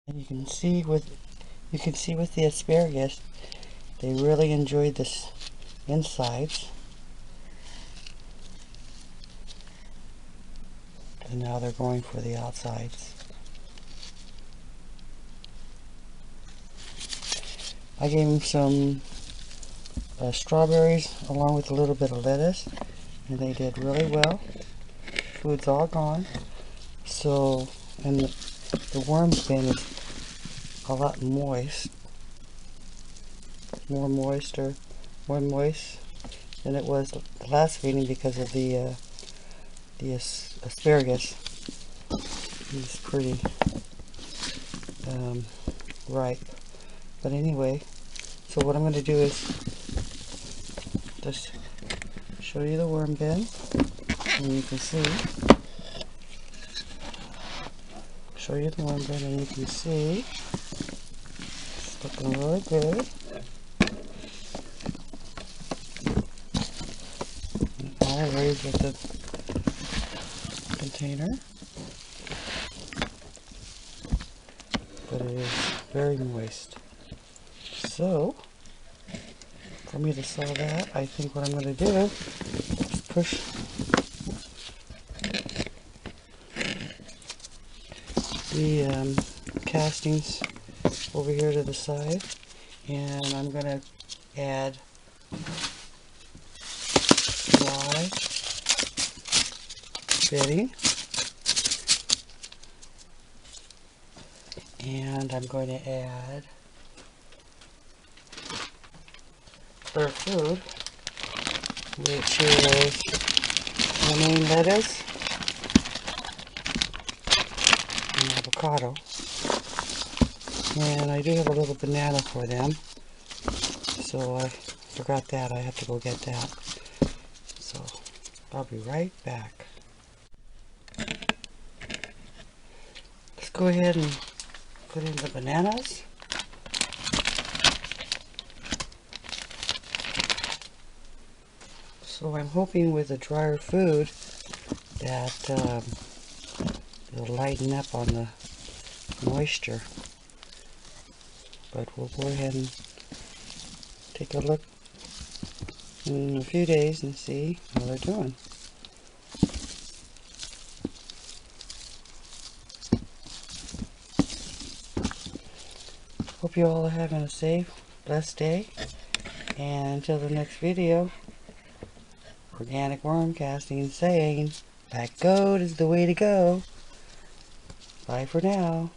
And you can see with the asparagus, they really enjoyed this insides. And now they're going for the outsides. I gave them some strawberries along with a little bit of lettuce, and they did really well. Food's all gone. So, and the worm bin is a lot moist, more moist than it was the last feeding because of the asparagus. It's pretty ripe. But anyway, so what I'm going to do is just show you the worm bin, and you can see. Show you the worm bin, and you can see it's looking really good. All raised with the container, but it is very moist. So, for me to sell that, I think what I'm going to do is push the castings over here to the side, and I'm going to add dry bedding, and I'm going to add clear food, which is romaine lettuce and avocado. And I do have a little banana for them, so I forgot that. I have to go get that. So I'll be right back. Let's go ahead and put in the bananas. So I'm hoping with the drier food that it'll lighten up on the moisture. But we'll go ahead and take a look in a few days and see how they're doing. Hope you all are having a safe, blessed day. And until the next video, organic worm casting saying, black gold is the way to go. Bye for now.